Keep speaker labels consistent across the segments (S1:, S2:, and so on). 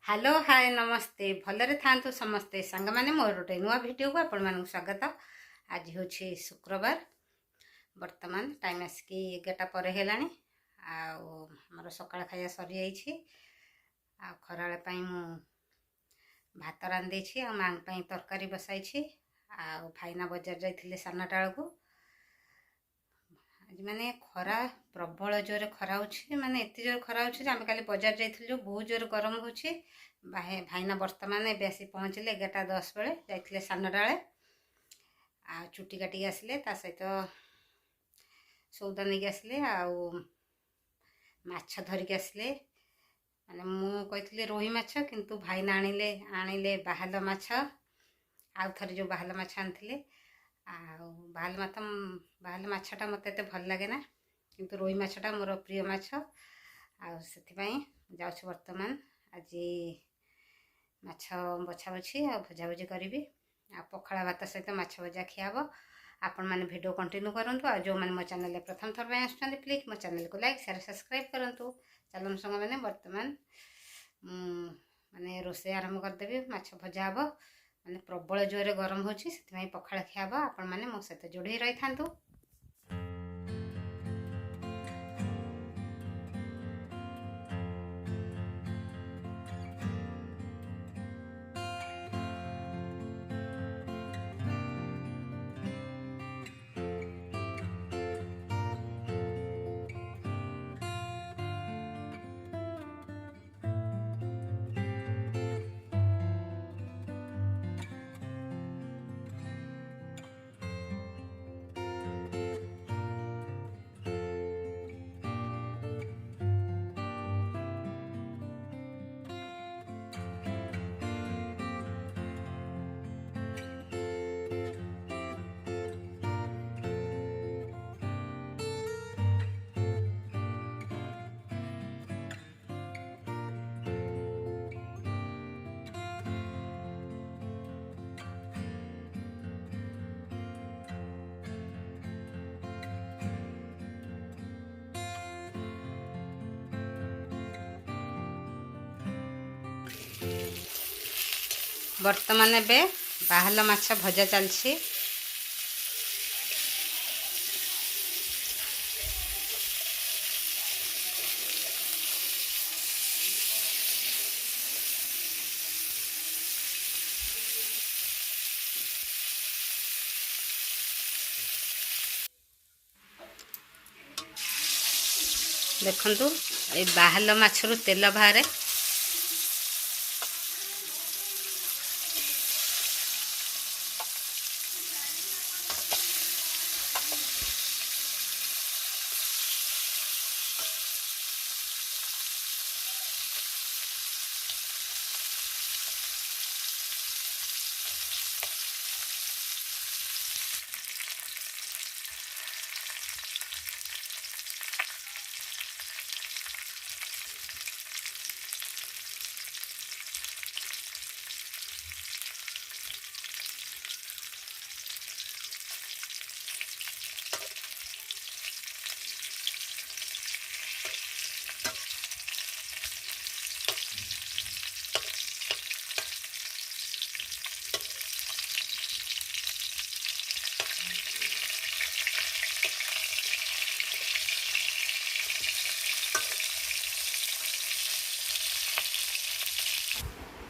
S1: Hello hi नमस्ते भलरे थांतु समस्ते सांग माने मोर गोटे नुआ वीडियो को आपण मानक स्वागत। आज हूँ शुक्रवार वर्तमान टाइम आसिकी 11टा पर हेलानी आमर सकाळ खाया सरी जाइछि आ खराळे पई मु भात रांधि छि आ मांग पई तरकारी बसाइछि आ भाईना बाजार जाइथिले सानटा को आज माने खरा प्रबल जोर खरा होछि माने एति जोर खरा होछि जे आमे काली बाजार जाइथिलु बहुत जोर गरम होछि। भाईना वर्तमान एबे आसी पहुँचले 11:10 बेले जाइथिले सानडाळे आ चुटी काटी आसले ता सहित सौदा नहीं आसले आउ माछ धरिक आसले माने मु कहिथिले रोही माछ किंतु भाईना आनिले आनिले बाहाल माछ आउ थरे जो बाहाल माछ आनथिले बाहाल माछटा मत एत भल लगे ना किंतु रोही माछटा मोर प्रिय माछ आउ जाऊँ वर्तमान आज माछ बछा बछी आ भजा भुजी करी आ पखाड़ा भात सहित माछ भजा खियाब। आपण मैंने वीडियो कंटिन्यू करूँ आ जो मैंने मो चैनल प्रथम थर पर आसुँच प्लीज मो चैनल को लाइक शेयर सब्सक्राइब करूँ। चलन संग मैंने वर्तमान माने रोषे आरंभ करदेवी माछ भजा हम माने प्रबल जोरे गरम होची से पखाड़ खियाब। आपण मैंने मो सहित जोड़ी रही था। वर्तमान एबे बाहाल माछ भजा चलछि। देखंतु ए बाहाल माछरु तेल बाहरे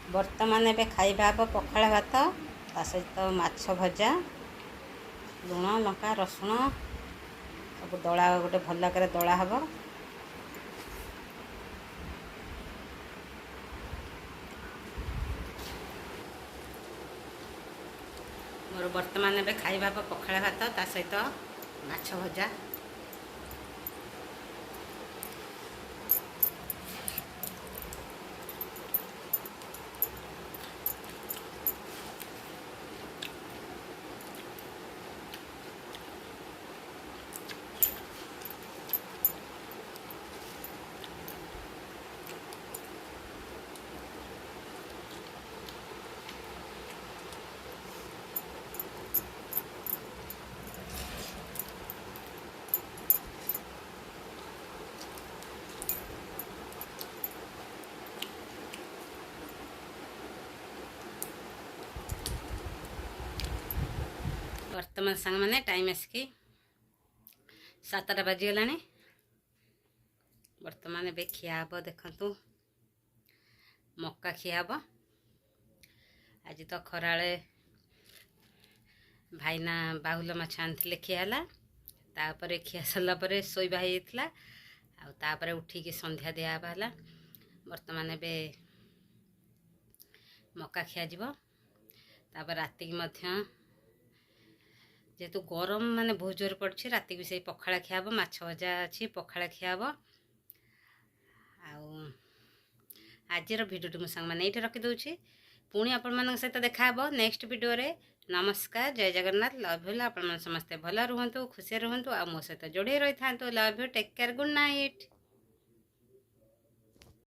S1: वर्तमान एबे खाइबा हम पखाड़ भात ता सहित माछ भजा लुण लंका रसुण सब दला गोटे भल कर दला हम। मोर वर्तमान एबे खाइबा हम पखाड़ भात ता सहित माछ भजा ବର୍ତ୍ତମାନ ସାଙ୍ଗମାନେ ଟାଇମ୍ ଆସିକି 7ଟା ବାଜିଗଲାଣି। ବର୍ତ୍ତମାନ ଏବେ ଖିଆ ହେବ। ଦେଖନ୍ତୁ ମକା ଖିଆ ହେବ। ଆଜି ତ ଖରାବେଳେ ଭାଇନା ବାହୁଲ ମାଛ ଆଣିଥିଲେ, ଖିଆ ହେଲା। ତାପରେ ଖିଆ ସରିଲା ପରେ ଶୋଇବା ହେଇଯାଇଥିଲା। ଆଉ ତାପରେ ଉଠିକି ସନ୍ଧ୍ୟା ଦିଆହେବା ହେଲା। ବର୍ତ୍ତମାନ ଏବେ ମକା ଖିଆଯିବ। ତାପରେ ରାତିକି ମଧ୍ୟ ଯେହେତୁ ଗରମ ମାନେ ବହୁତ ଜୋର ପଡ଼ୁଛି, ରାତିକି ସେଇ ପଖାଳ ଖିଆ ହେବ। ମାଛ ଭଜା ଅଛି, ପଖାଳ ଖିଆ ହେବ। ଆଉ ଆଜିର ଭିଡ଼ିଓଟି ମୁଁ ସାଙ୍ଗମାନେ ଏଇଠି ରଖିଦେଉଛି। ପୁଣି ଆପଣମାନଙ୍କ ସହିତ ଦେଖାହେବ ନେକ୍ସଟ ଭିଡ଼ିଓରେ। ନମସ୍କାର, ଜୟ ଜଗନ୍ନାଥ, ଲଭ୍ ୟୁ। ଆପଣମାନେ ସମସ୍ତେ ଭଲ ରୁହନ୍ତୁ, ଖୁସିରେ ରୁହନ୍ତୁ, ଆଉ ମୋ ସହିତ ଯୋଡ଼ି ରହିଥାନ୍ତୁ। Love you, take care, good night.